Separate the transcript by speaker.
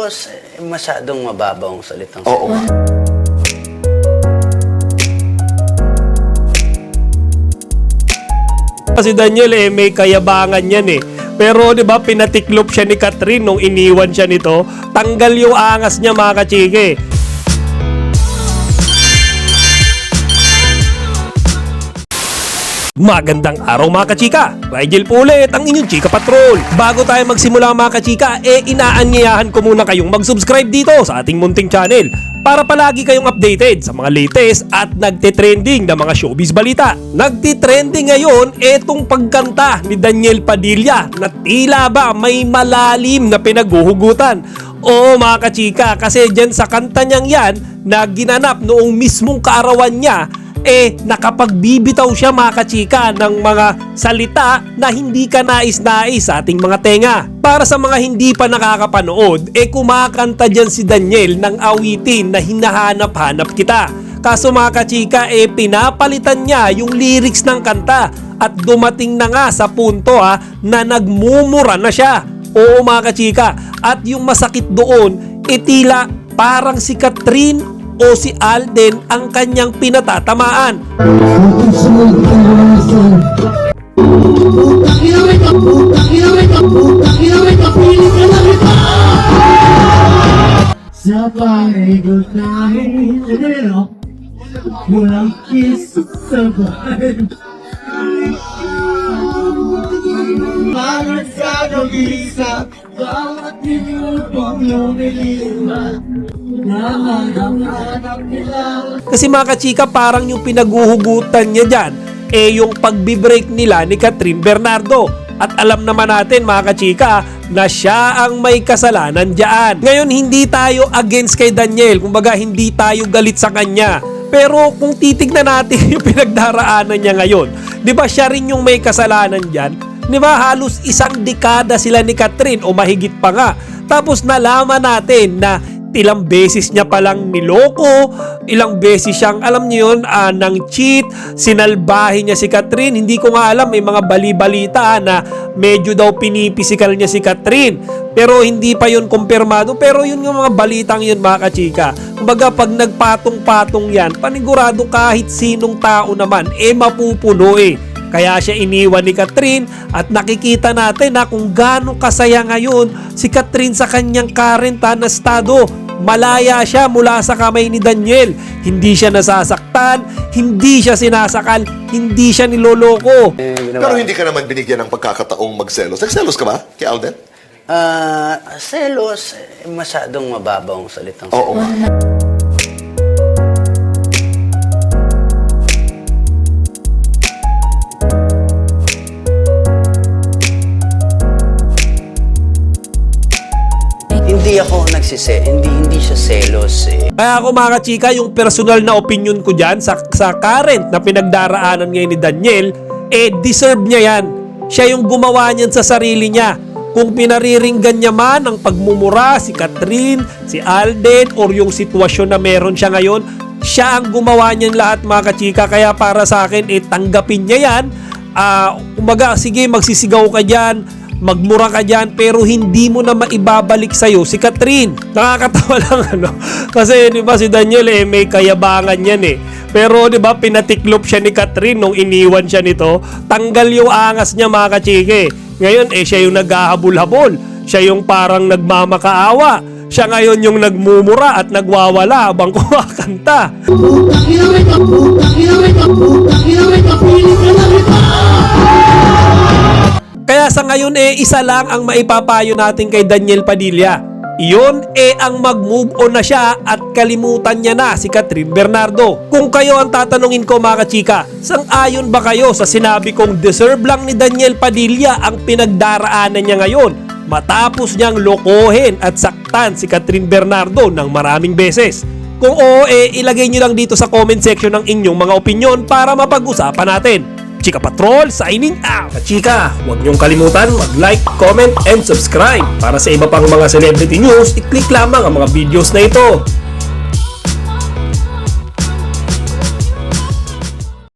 Speaker 1: Selos, masyadong mababaw ang salitang
Speaker 2: Oo.
Speaker 1: selos.
Speaker 3: Si Daniel may kayabangan yan Pero 'di ba pinatiklop siya ni Catherine nung iniwan siya nito. Tanggal yung angas niya mga kachike. Magandang araw mga kachika! Rigel po ulit ang inyong Chika Patrol. Bago tayo magsimula mga kachika, inaanyayahan ko muna kayong mag-subscribe dito sa ating munting channel para palagi kayong updated sa mga latest at nagtitrending na mga showbiz balita. Nagtitrending ngayon etong pagkanta ni Daniel Padilla na tila ba may malalim na pinaghuhugutan. Oo mga kachika, kasi dyan sa kanta niyang yan na ginanap noong mismong kaarawan niya, nakapagbibitaw siya mga kachika ng mga salita na hindi ka nais-nais sa ating mga tenga. Para sa mga hindi pa nakakapanood, kumakanta dyan si Daniel ng awitin na hinahanap-hanap kita. Kaso mga kachika, pinapalitan niya yung lyrics ng kanta at dumating na nga sa punto na nagmumura na siya. Oo mga kachika, at yung masakit doon, tila parang si Catherine o si Alden ang kanyang pinatatamaan.
Speaker 4: Sa parigot namin, walang kiss sa bahay. Bawat sa gabisa, bawat minutong lumilipat.
Speaker 3: Kasi mga kachika, parang yung pinaguhugutan niya dyan yung pagbibreak nila ni Catherine Bernardo. At alam naman natin mga kachika na siya ang may kasalanan dyan. Ngayon hindi tayo against kay Daniel, kumbaga hindi tayo galit sa kanya. Pero kung titignan natin yung pinagdaraanan niya ngayon, di ba siya rin yung may kasalanan dyan? Di ba halos isang dekada sila ni Catherine o mahigit pa nga. Tapos nalaman natin na ilang beses niya palang niloko, ilang beses siyang, alam niyo yun, nang cheat, sinalbahe niya si Catherine. Hindi ko nga alam, may mga bali-balita na medyo daw pinipisikal niya si Catherine. Pero hindi pa yun kumpirmado. Pero yun yung mga balitang yun mga kachika. Kumbaga pag nagpatong-patong yan, panigurado kahit sinong tao naman, mapupuno Kaya siya iniwan ni Catherine at nakikita natin na kung gaano kasaya ngayon si Catherine sa kanyang current na estado. Malaya siya mula sa kamay ni Daniel. Hindi siya nasasaktan, hindi siya sinasakal, hindi siya niloloko.
Speaker 2: Pero hindi ka naman binigyan ng pagkakataong magselos. Nagselos ka ba kay Alden?
Speaker 1: Selos, masyadong mababaw ang salitang
Speaker 2: Oo.
Speaker 1: selos. Hindi ako hindi siya selos
Speaker 3: Kaya ako mga kachika, yung personal na opinion ko dyan sa current na pinagdaraanan ngayon ni Daniel, deserve niya yan. Siya yung gumawa niyan sa sarili niya. Kung pinariringgan niya man ang pagmumura si Catherine, si Alden, or yung sitwasyon na meron siya ngayon, siya ang gumawa niyan lahat mga kachika. Kaya para sa akin, tanggapin niya yan. Umaga, sige, magsisigaw ka dyan, magmura ka dyan, pero hindi mo na maibabalik sa'yo si Catherine. Nakakatawa lang kasi di ba si Daniel may kayabangan yan Pero di ba pinatiklop siya ni Catherine nung iniwan siya nito. Tanggal yung angas niya mga kachike. Ngayon siya yung naghahabol-habol, siya yung parang nagmamakaawa, siya ngayon yung nagmumura at nagwawala habang kumakanta. Kaya sa ngayon isa lang ang maipapayo natin kay Daniel Padilla. Iyon ang mag-move on na siya at kalimutan niya na si Catherine Bernardo. Kung kayo ang tatanungin ko mga kachika, sang-ayon ba kayo sa sinabi kong deserve lang ni Daniel Padilla ang pinagdaraanan niya ngayon matapos niyang lokohin at saktan si Catherine Bernardo ng maraming beses? Kung oo, ilagay niyo lang dito sa comment section ng inyong mga opinyon para mapag-usapan natin. Chika Patrol signing out! Chika, huwag niyong kalimutan mag-like, comment, and subscribe. Para sa iba pang mga celebrity news, i-click lamang ang mga videos na ito.